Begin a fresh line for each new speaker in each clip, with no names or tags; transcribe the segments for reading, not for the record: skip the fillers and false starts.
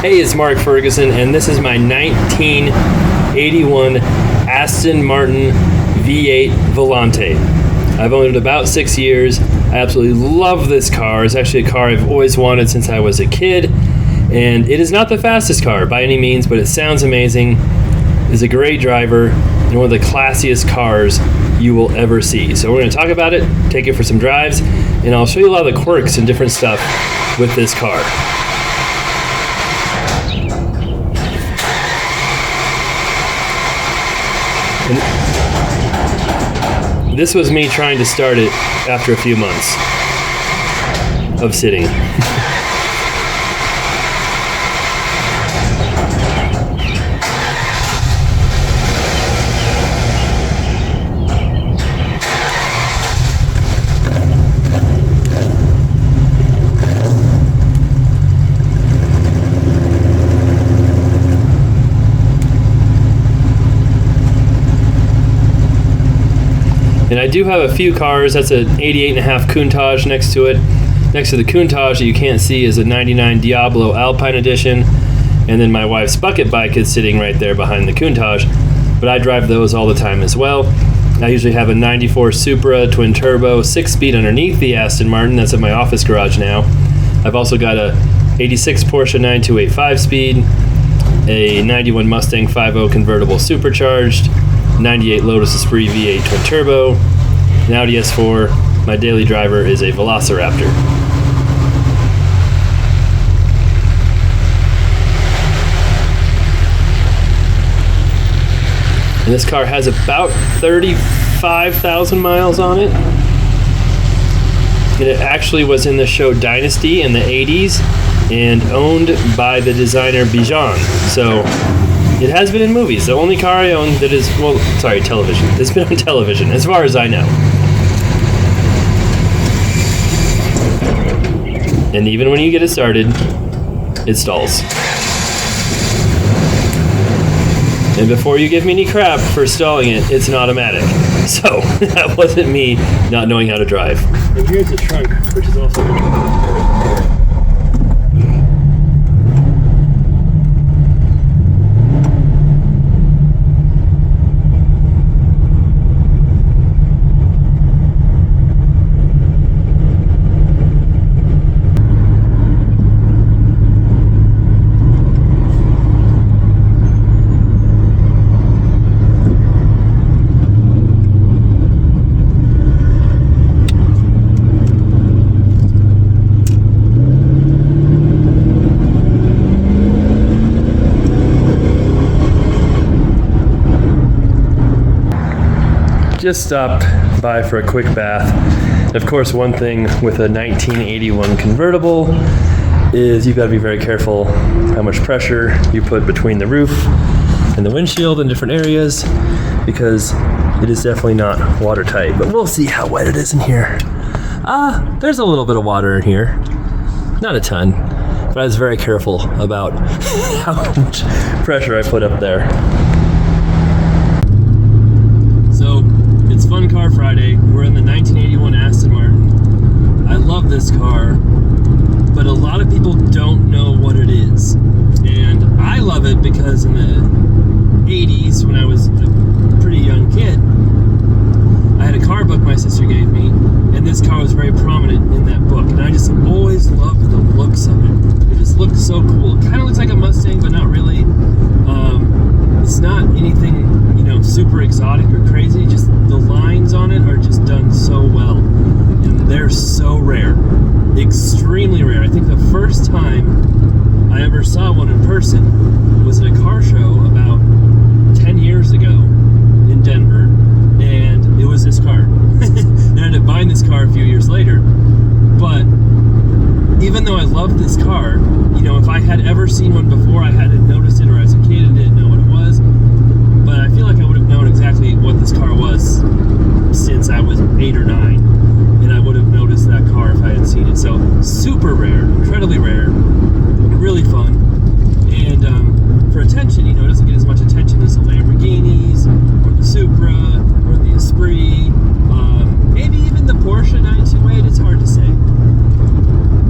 Hey, it's Mark Ferguson, and this is my 1981 Aston Martin V8 Volante. I've owned it about 6 years. I absolutely love this car. It's actually a car I've always wanted since I was a kid, and it is not the fastest car by any means, but it sounds amazing. It's a great driver, and one of the classiest cars you will ever see. So we're going to talk about it, take it for some drives, and I'll show you a lot of the quirks and different stuff with this car. And this was me trying to start it after a few months of sitting. And I do have a few cars. That's an 88.5 Countach next to it. Next to the Countach that you can't see is a 99 Diablo Alpine Edition. And then my wife's bucket bike is sitting right there behind the Countach. But I drive those all the time as well. I usually have a 94 Supra twin turbo 6-speed underneath the Aston Martin. That's at my office garage now. I've also got a 86 Porsche 928 5-speed, a 91 Mustang 5.0 convertible supercharged, 98 Lotus Esprit V8 twin turbo, an Audi S4. My daily driver is a Velociraptor. And this car has about 35,000 miles on it. And it actually was in the show Dynasty in the 80s and owned by the designer Bijan. So it has been in movies. The only car I own that is, television. It's been on television, as far as I know. And even when you get it started, it stalls. And before you give me any crap for stalling it, it's an automatic. So, that wasn't me not knowing how to drive. And here's the trunk, which is also... Just stopped by for a quick bath. Of course, one thing with a 1981 convertible is you've got to be very careful how much pressure you put between the roof and the windshield in different areas, because it is definitely not watertight. But we'll see how wet it is in here. There's a little bit of water in here. Not a ton, but I was very careful about how much pressure I put up there. It's Fun Car Friday. We're in the 1981 Aston Martin. I love this car, but a lot of people don't know what it is. And I love it because in the 80s, when I was a pretty young kid, I had a car book my sister gave me, and this car was very prominent in that book. And I just always loved the looks of it. It just looked so cool. It kind of looks like a Mustang, but not really. It's not anything, super exotic or crazy. Just the lines on it are just done so well, and they're so rare, extremely rare. I think the first time I ever saw one in person was at a car show about 10 years ago in Denver, and it was this car. And I ended up buying this car a few years later. But even though I loved this car, if I had ever seen one before, I hadn't noticed it, or as a kid I didn't know what it was. But I feel like I would have known exactly what this car was since I was 8 or 9, and I would have noticed that car if I had seen it. So super rare, incredibly rare, really fun, and for attention, it doesn't get as much attention as the Lamborghinis or the Supra or the Esprit, maybe even the Porsche 928. It's hard to say,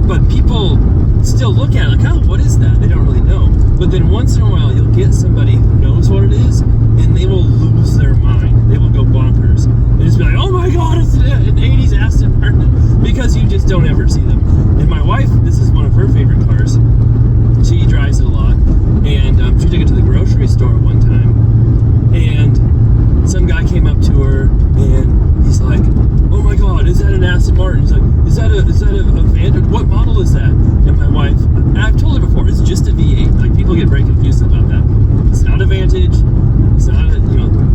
but people still look at it like, oh, what is that? They don't really know. But then once in a while, you'll get somebody who knows what it is, and they will lose their mind. They will go bonkers. They just be like, oh my God, it's an 80s Aston Martin, because you just don't ever see them. And my wife, this is one of her favorite cars. She drives it a lot, and she took it to the grocery store one time, and some guy came up to her, and he's like, oh my God, is that an Aston Martin? He's like, is that a Vantage? What model is that? And my wife, I've told her before, it's just a V8. Like, people get very confused about that. It's not a Vantage. It's not a,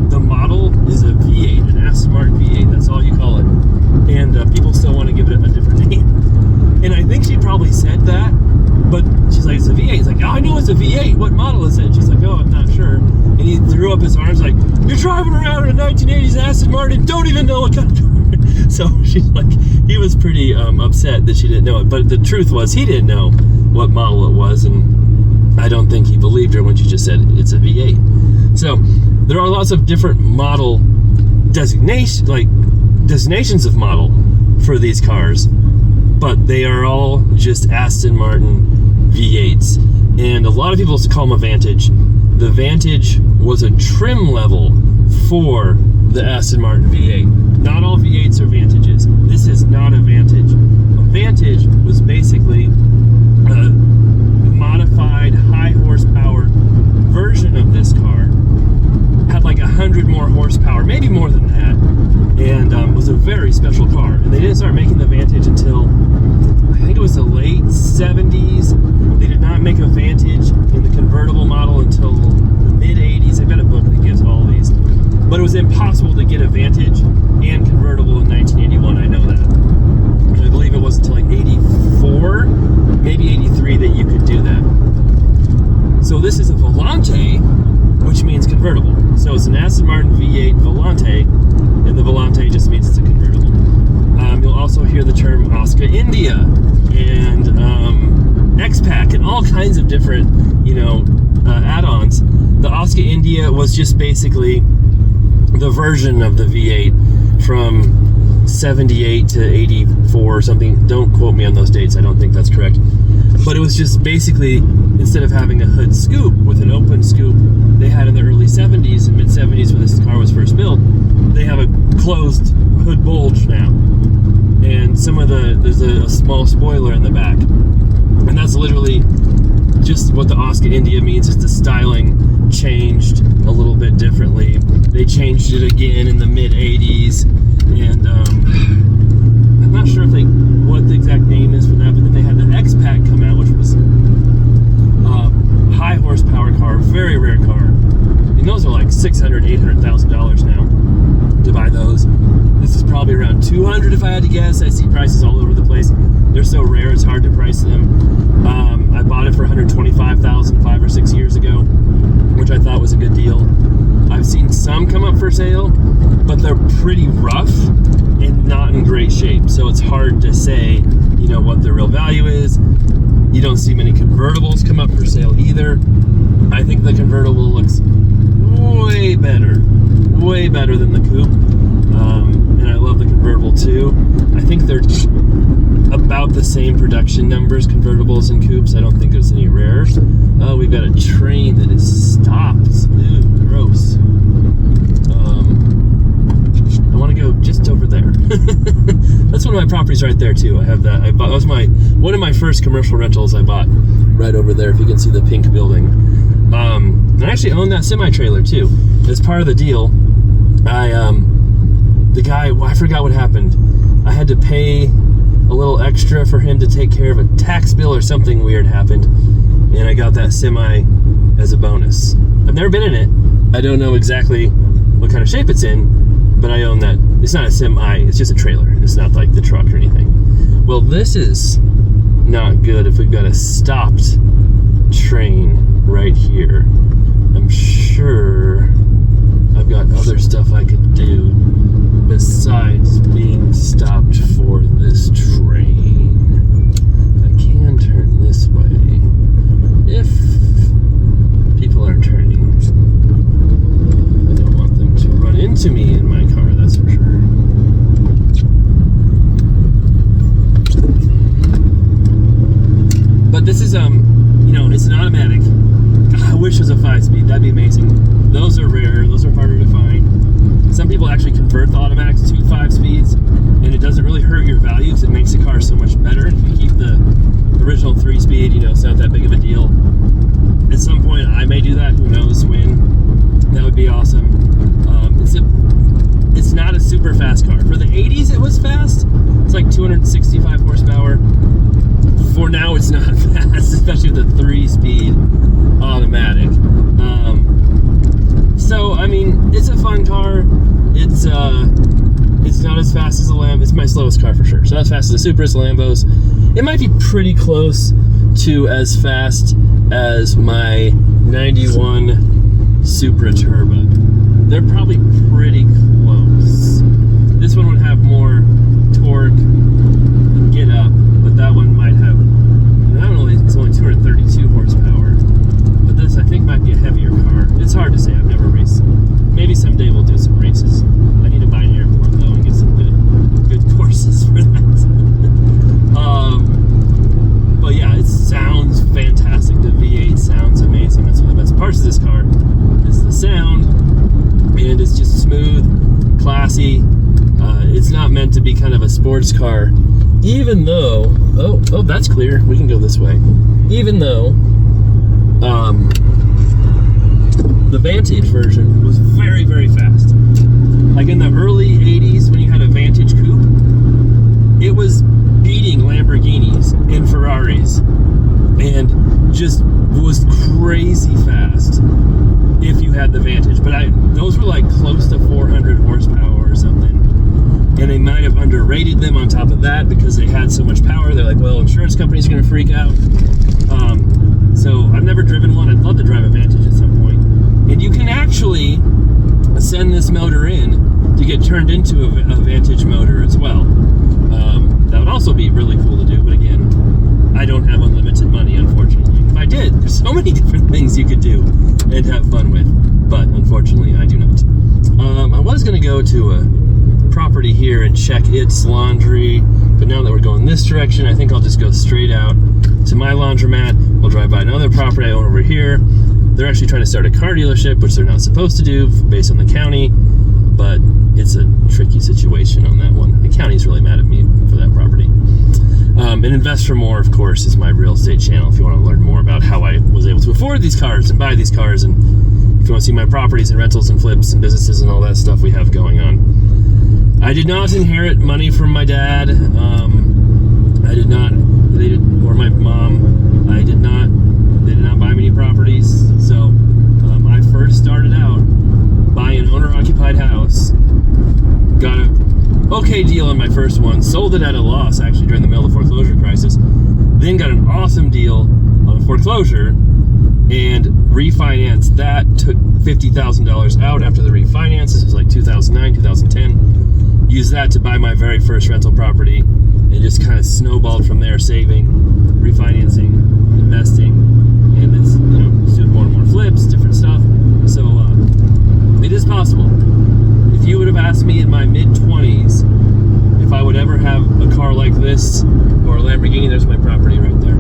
the model is a V8, an Aston Martin V8. That's all you call it. And people still want to give it a different name. And I think she probably said that, but she's like, it's a V8. He's like, oh, I know it's a V8. What model is it? And she's like, oh, I'm not sure. And he threw up his arms like, you're driving around in a 1980s Aston Martin, don't even know what kind of car. So she's like, he was pretty upset that she didn't know it. But the truth was, he didn't know what model it was, and I don't think he believed her when she just said it's a V8. So there are lots of different model designations of model for these cars, but they are all just Aston Martin V8s. And a lot of people call them a Vantage. The Vantage was a trim level for the Aston Martin V8. Not all V8s are Vantages. This is not a Vantage. A Vantage was basically a modified high horsepower version of this car. Had like 100 more horsepower, maybe more than that, and was a very special car. And they didn't start making the Vantage until, I think it was the late 70s. They did not make a Vantage in the convertible model until the mid 80s. I've got a book that gives all these. But it was impossible to get a Vantage and convertible in 1981, I know that. And I believe it wasn't until like 84, maybe 83 that you could do that. So this is a Volante, which means convertible. So it's an Aston Martin V8 Volante, and the Volante just means it's a convertible. You'll also hear the term Oscar India and X-Pack and all kinds of different, add-ons. The Oscar India was just basically the version of the V8 from 78 to 84 or something. Don't quote me on those dates, I don't think that's correct. But it was just basically, instead of having a hood scoop with an open scoop they had in the early 70s and mid 70s when this car was first built, they have a closed hood bulge now. And there's a small spoiler in the back. And that's literally just what the Oscar India means, is the styling changed a little bit differently. They changed it again in the mid 80s, and I'm not sure what the exact name is for that, but then they had the X-Pack come out, which was a high horsepower car, very rare car. And those are like $600,000, $800,000 now to buy those. This is probably around $200,000 if I had to guess. I see prices all over the place. They're so rare, it's hard to price them. I bought it for $125,000 5 or 6 years ago, which I thought was a good deal. I've seen some come up for sale, but they're pretty rough and not in great shape. So it's hard to say, what the real value is. You don't see many convertibles come up for sale either. I think the convertible looks way better than the coupe. And I love the convertible too. I think they're about the same production numbers, convertibles and coupes. I don't think there's any rare. Oh, we've got a train that is stopped. Ooh, gross. I want to go just over there. That's one of my properties right there too. I have that. That was one of my first commercial rentals I bought right over there. If you can see the pink building. And I actually own that semi-trailer too. As part of the deal, the guy, I forgot what happened. I had to pay a little extra for him to take care of a tax bill or something weird happened, and I got that semi as a bonus. I've never been in it. I don't know exactly what kind of shape it's in, but I own that. It's not a semi, it's just a trailer. It's not like the truck or anything. Well, this is not good if we've got a stopped train right here. I'm sure I've got other stuff I could do besides being stopped for this train. I can turn this way if people are turning. I don't want them to run into me in my car, that's for sure. But this is it's an automatic. rare. Those are harder to find. Some people actually convert the automatics to 5 speeds, and it doesn't really hurt your value because it makes the car so much better. If you keep the original 3-speed, you know, it's not that big of a deal. At some point, I may do that. Who knows when? That would be awesome. It's not a super fast car. For the 80s, it was fast. It's like 265 horsepower. For now, it's not fast, especially with the 3-speed automatic. So, I mean, it's a fun car. It's not as fast as the Lambo. It's my slowest car for sure. So not as fast as the Supras, the Lambos. It might be pretty close to as fast as my 91 Supra Turbo. They're probably pretty close. This one would have more torque and get up, but that one might have, it's only 232 horsepower. But this, I think, might be a heavier car. It's hard to say. I've never raced. Maybe someday we'll do some races. I need to buy an airport, though, and get some good courses for that. But yeah, it sounds fantastic. The V8 sounds amazing. That's one of the best parts of this car is the sound, and it's just smooth, classy. It's not meant to be kind of a sports car, even though, oh, that's clear. We can go this way. Even though the Vantage version was very, very fast. Like in the early 80s when you had a Vantage coupe, it was beating Lamborghinis and Ferraris and just was crazy fast if you had the Vantage. But those were like close to 400 horsepower or something. And they might have underrated them on top of that because they had so much power. They're like, well, insurance companies are going to freak out. So I've never driven one. I'd love to drive a Vantage at some point. And you can actually send this motor in to get turned into a Vantage motor as well. That would also be really cool to do. But again, I don't have unlimited money, unfortunately. If I did, there's so many different things you could do and have fun with. But unfortunately, I do not. I was going to go to a property here and check its laundry, but now that we're going this direction, I think I'll just go straight out to my laundromat. We'll drive by another property I own over here. They're actually trying to start a car dealership, which they're not supposed to do based on the county, but it's a tricky situation on that one. The county's really mad at me for that property. And Investfourmore, of course, is my real estate channel if you want to learn more about how I was able to afford these cars and buy these cars, and if you want to see my properties and rentals and flips and businesses and all that stuff we have going on. I did not inherit money from my dad. I did not, or my mom. They did not buy me any properties. So I first started out buying an owner-occupied house. Got an okay deal on my first one. Sold it at a loss, actually, during the middle of the foreclosure crisis. Then got an awesome deal on a foreclosure and refinanced that. Took $50,000 out after the refinance. This was like 2009, 2010. Used that to buy my very first rental property and just kind of snowballed from there, saving, refinancing, investing, and it's, doing more and more flips, different stuff. So it is possible. If you would have asked me in my mid-20s if I would ever have a car like this or a Lamborghini, there's my property right there,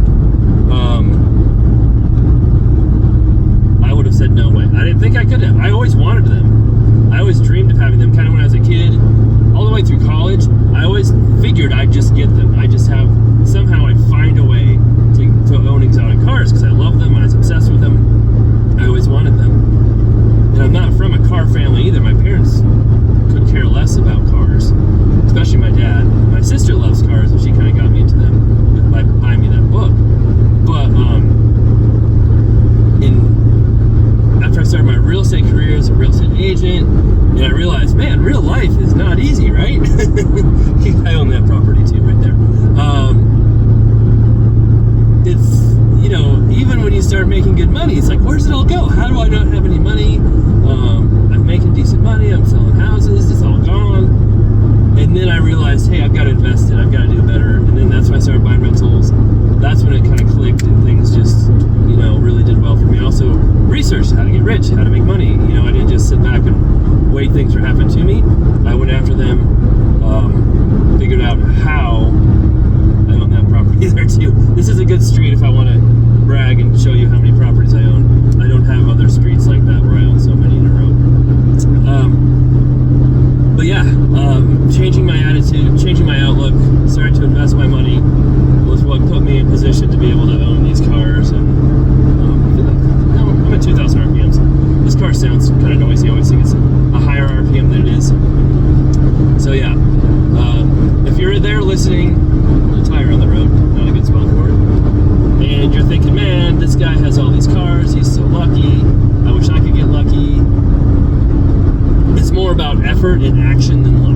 I would have said no way. I didn't think I could have. I always wanted them. I always dreamed of having them, kind of when I was a kid, all the way through college. I always figured I'd just get them. Somehow I'd find a way to own exotic cars because I love them. I was obsessed with them. I always wanted them. And I'm not from a car family either. My parents could care less about cars, especially my dad. My sister loves cars, and she kind of got me into them by buying me that book. But after I started my real estate career as a real estate agent, and I realized, man, real life is not easy, right? I own that property too, right there. It's, even when you start making good money, it's like, where's it all go? How do I not have any money? I'm making decent money. I'm selling houses. It's all gone. And then I realized, hey, I've got to invest it. I've got to do better. And then that's when I started buying rentals. That's when it kind of clicked and things just, really did well for me. I also researched how to get rich, how to make money. I didn't just sit back and wait things to happen to me. I went after them, figured out how. I own that property there too. This is a good street if I want to brag and show you how many properties I own. I don't have other streets like that where I own so many in a row. twisting, a tire on the road, not a good spot for it. And you're thinking, man, this guy has all these cars, he's so lucky, I wish I could get lucky. It's more about effort and action than luck.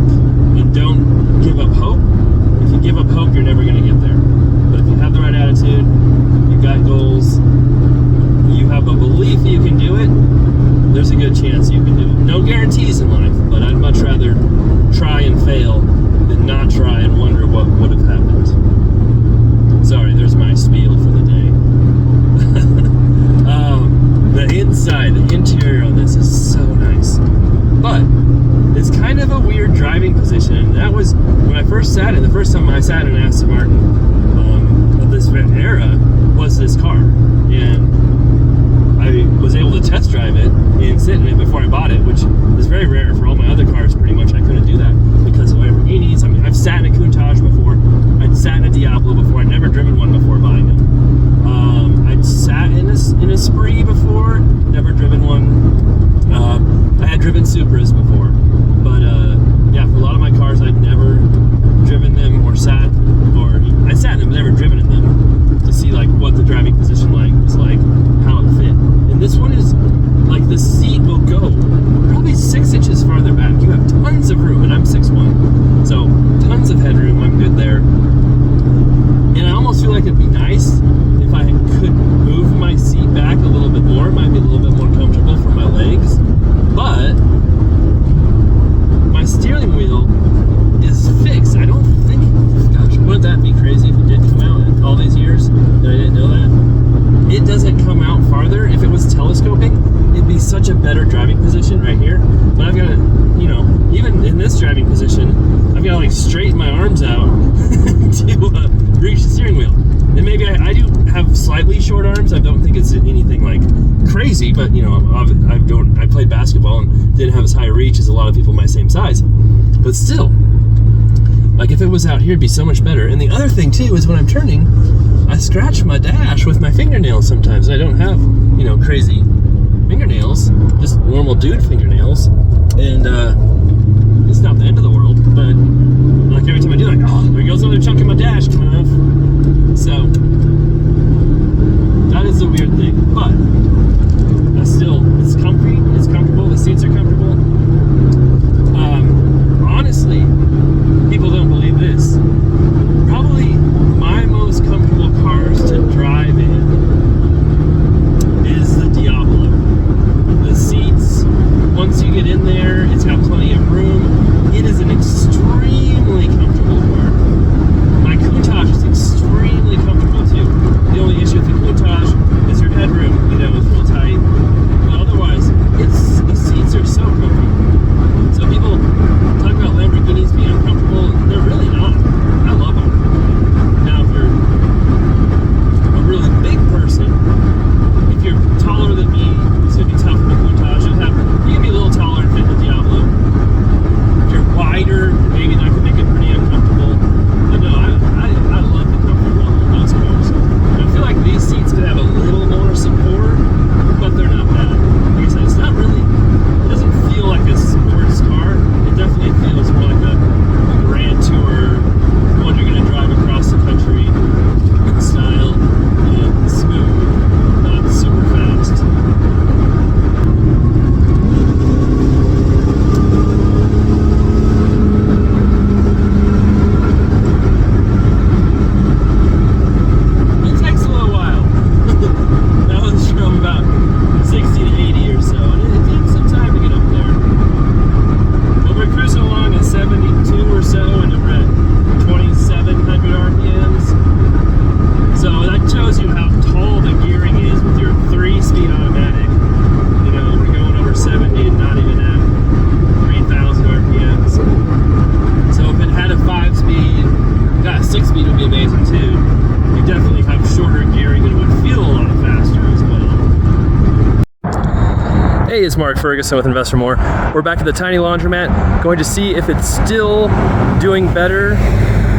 And don't give up hope. If you give up hope, you're never gonna get there. But if you have the right attitude, you've got goals, you have a belief you can do it, there's a good chance you can do it. No guarantees in life, but I'd much rather try and fail than not try and wonder what would have happened. Sorry, there's my spiel for the day. The inside, the interior on this is so nice. But it's kind of a weird driving position, and that was when I first sat in. The first time I sat in an Aston Martin of this era was this car, and I was able to test drive it and sit in it before I bought it, which is very rare. For all my other cars, pretty much I couldn't do that because of Lamborghinis. I mean, I've sat in a Countach before, I'd sat in a Diablo before, I'd never driven one before buying it. I'd sat in a Spree before, never driven one. I had driven Supras before, but yeah, for a lot of my cars, I'd never driven them or sat, or I sat in them, but never driven in them to see like what the driving position was like, how it fit. And this one is like the seat will go probably 6 inches farther back. You have tons of room, and I'm 6'1", so tons of headroom. I'm good there. And I almost feel like it'd be nice if I could move my seat back a little bit more. It might be a little bit more comfortable for my legs. But my steering wheel is fixed. I don't think, gosh, wouldn't that be crazy if it did come out in all these years and I didn't know that? It doesn't come out farther. If it was telescoping, it'd be such a better driving position right here. But I've got to, you know, even in this driving position, I've got to like straighten my arms out to reach the steering wheel. And maybe I do have slightly short arms. I don't think it's anything like crazy, but you know, I played basketball and didn't have as high a reach as a lot of people my same size. But still, like if it was out here, it'd be so much better. And the other thing too is when I'm turning, I scratch my dash with my fingernails sometimes, and I don't have, you know, crazy fingernails, just normal dude fingernails. And it's not the end of the world, but like every time I do, like, oh, there goes another chunk of my dash coming off. So that is the weird thing, but still, it's comfy, it's comfortable, the seats are comfortable. Honestly, people don't believe this. Probably my most comfortable cars to drive in is the Diablo. The seats, once you get in there, it's got plenty of room. It is an extremely comfortable car. My Countach is extremely comfortable too. The only issue with the Countach is your headroom, you know, is real tight. But otherwise, the seats are so comfy. So people talk about Lamborghinis being uncomfortable. They're really not. I love them. Now, if you're a really big person, if you're taller than me, it's going to be tough in the Countach. You can be a little taller and fit in the Diablo. If you're wider, maybe that could make it pretty uncomfortable. But no, I love the comfort level of those cars. And I feel like these seats could have a little more support, but they're not bad. Like I said, it's not really, it doesn't feel like a sports car. It definitely feels more like a grand tour, one you're going to drive across the country style, and smooth, not super fast. It takes a little while. That was from about 60 to 80 or so, and it takes some time to get up there. But we're cruising along at 72 or so, and we're at 2,700 RPMs. So that shows you how tall the gearing is with your 3-speed automatic. You know, we're going over 70 and not even at 3,000 RPMs. So if it had a 5-speed, got a 6-speed would be amazing too. You definitely have shorter gearing and it would feel a lot faster as well. Hey, it's Mark Ferguson with Investfourmore. We're back at the tiny laundromat, going to see if it's still doing better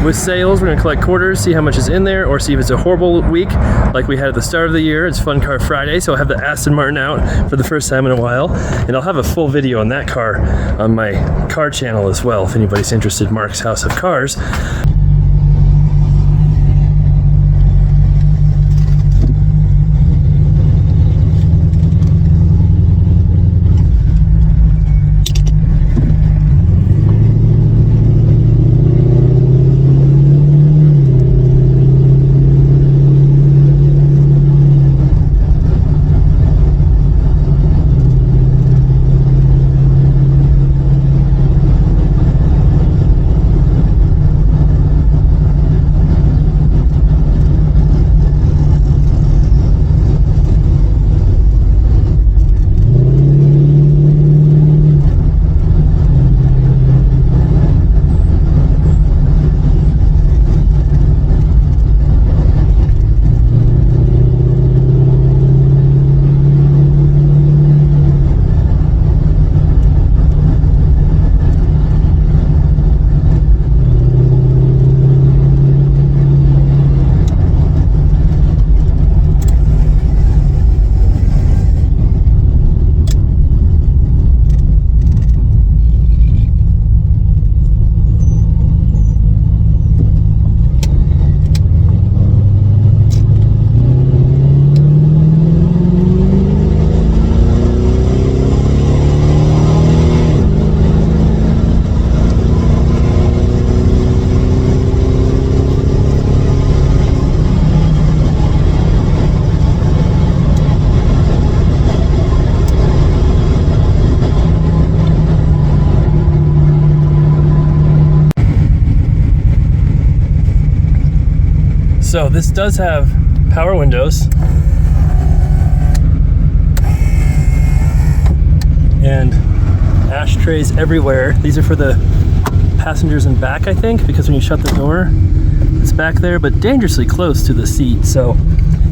with sales. We're going to collect quarters, see how much is in there, or see if it's a horrible week like we had at the start of the year. It's Fun Car Friday, so I'll have the Aston Martin out for the first time in a while, and I'll have a full video on that car on my car channel as well, if anybody's interested, Mark's House of Cars. So this does have power windows. And ashtrays everywhere. These are for the passengers in back, I think, because when you shut the door, it's back there, but dangerously close to the seat, so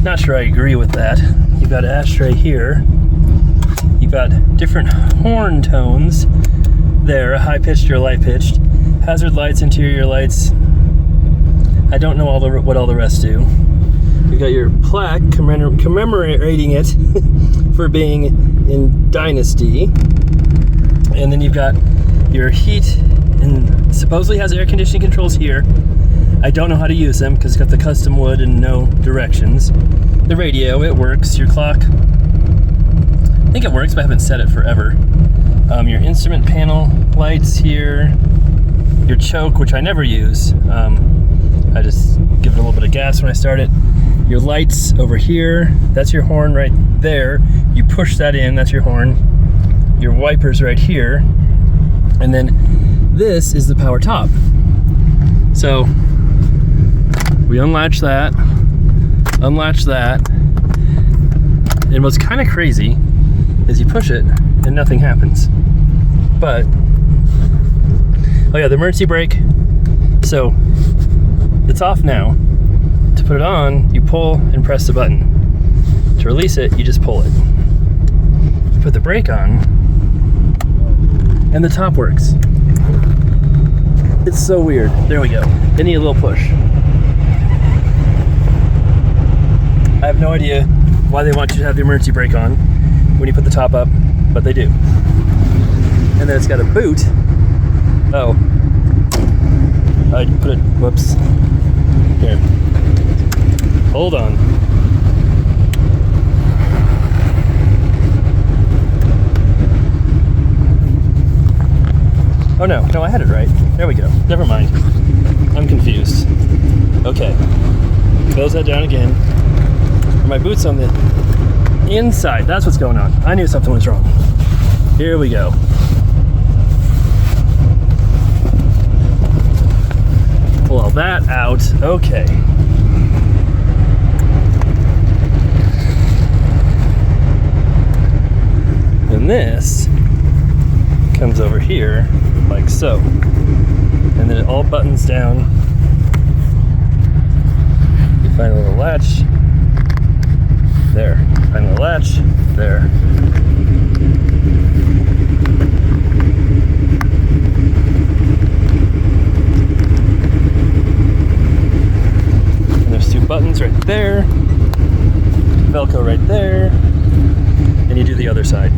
not sure I agree with that. You've got an ashtray here. You've got different horn tones there, a high-pitched or a light-pitched. Hazard lights, interior lights. I don't know what all the rest do. You've got your plaque commemorating it for being in Dynasty. And then you've got your heat, and supposedly has air conditioning controls here. I don't know how to use them because it's got the custom wood and no directions. The radio, it works. Your clock, I think it works, but I haven't set it forever. Your instrument panel lights here. Your choke, which I never use. I just give it a little bit of gas when I start it. Your lights over here, that's your horn right there. You push that in, that's your horn. Your wipers right here. And then this is the power top. So we unlatch that, and what's kind of crazy is you push it and nothing happens. But, oh yeah, the emergency brake. So it's off now. To put it on, you pull and press the button. To release it, you just pull it. You put the brake on, and the top works. It's so weird. There we go. They need a little push. I have no idea why they want you to have the emergency brake on when you put the top up, but they do. And then it's got a boot. Oh. I put it, whoops. Here. Hold on. Oh no, I had it right. There we go. Never mind. I'm confused. Okay. Close that down again. My boot's on the inside. That's what's going on. I knew something was wrong. Here we go. Pull all that out. Okay. And this comes over here like so. And then it all buttons down. You find a little latch. There. Find a little latch. There. And there's two buttons right there. Velcro right there. And you do the other side.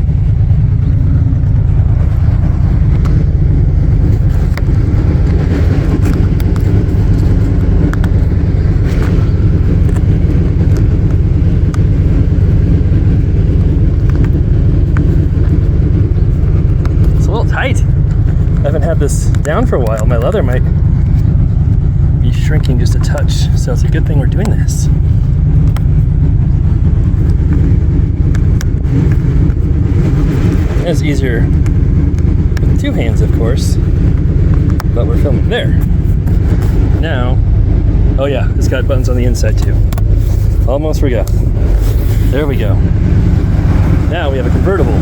Tight. I haven't had this down for a while. My leather might be shrinking just a touch, so it's a good thing we're doing this. It's easier with two hands, of course, but we're filming there. Now, oh yeah, it's got buttons on the inside too. Almost forgot. There we go. Now we have a convertible.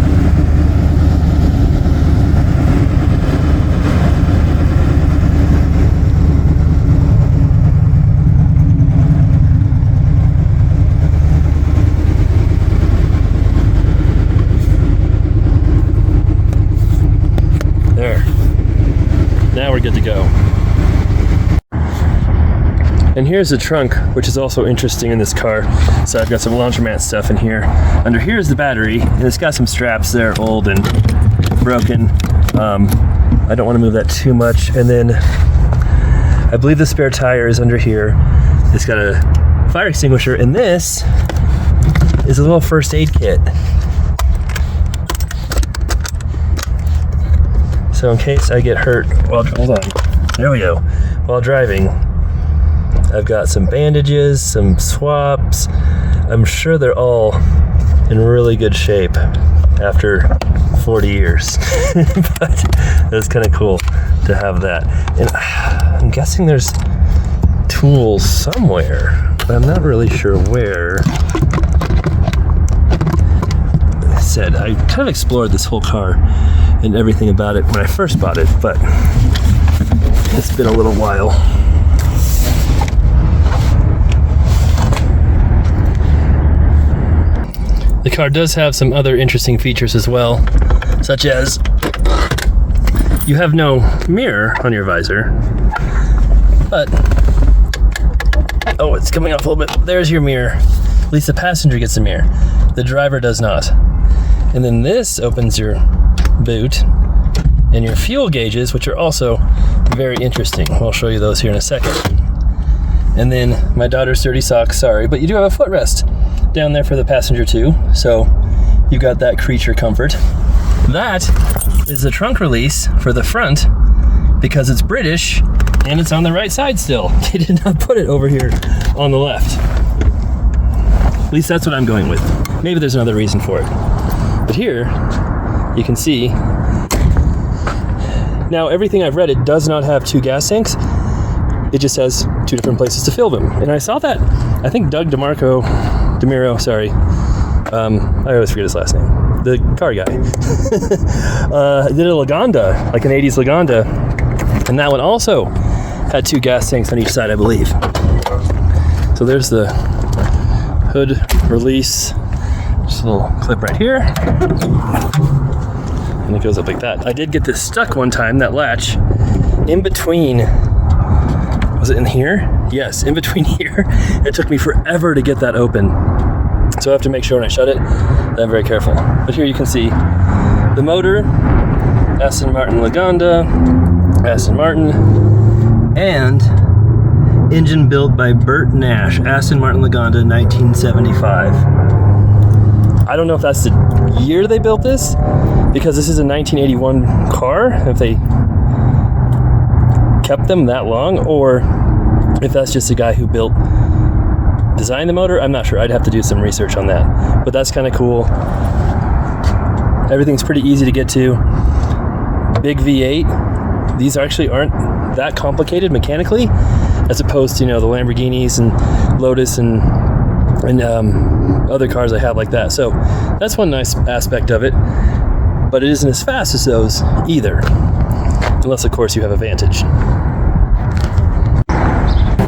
Now we're good to go. And here's the trunk, which is also interesting in this car. So I've got some Laundromat stuff in here. Under here is the battery, and it's got some straps there, old and broken. I don't want to move that too much. And then I believe the spare tire is under here. It's got a fire extinguisher, and this is a little first aid kit. So in case I get hurt while, hold on, there we go, while driving, I've got some bandages, some swaps. I'm sure they're all in really good shape after 40 years, but it's kind of cool to have that. And I'm guessing there's tools somewhere, but I'm not really sure where. I said I kind of explored this whole car and everything about it when I first bought it, but it's been a little while. The car does have some other interesting features as well, such as you have no mirror on your visor, but, oh, it's coming off a little bit. There's your mirror. At least the passenger gets a mirror. The driver does not. And then this opens your boot and your fuel gauges, which are also very interesting. I'll show you those here in a second. And then my daughter's dirty socks, sorry, but you do have a footrest down there for the passenger too, so you got that creature comfort. That is the trunk release for the front because it's British and it's on the right side still. They did not put it over here on the left. At least that's what I'm going with. Maybe there's another reason for it. But here, you can see, now everything I've read, it does not have 2 gas tanks. It just has 2 different places to fill them. And I saw that, I think Doug DeMiro, sorry. I always forget his last name. The car guy. Did a Lagonda, like an 80s Lagonda. And that one also had 2 gas tanks on each side, I believe. So there's the hood release. Just a little clip right here. And it goes up like that. I did get this stuck one time, that latch, in between. Was it in here? Yes, in between here. It took me forever to get that open. So I have to make sure when I shut it that I'm very careful. But here you can see the motor, Aston Martin Lagonda, Aston Martin, and engine built by Bert Nash, Aston Martin Lagonda, 1975. I don't know if that's the year they built this, because this is a 1981 car, if they kept them that long, or if that's just a guy who designed the motor. I'm not sure. I'd have to do some research on that. But that's kind of cool. Everything's pretty easy to get to. Big V8. These actually aren't that complicated mechanically, as opposed to, the Lamborghinis and Lotus and other cars I have like that. So that's one nice aspect of it. But it isn't as fast as those either. Unless, of course, you have a Vantage.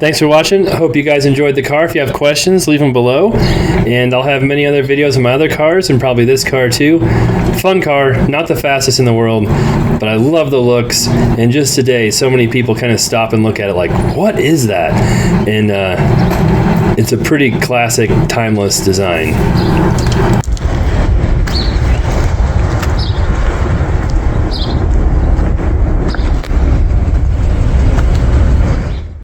Thanks for watching. I hope you guys enjoyed the car. If you have questions, leave them below. And I'll have many other videos of my other cars, and probably this car too. Fun car, not the fastest in the world, but I love the looks. And just today, so many people kind of stop and look at it like, what is that? And it's a pretty classic, timeless design.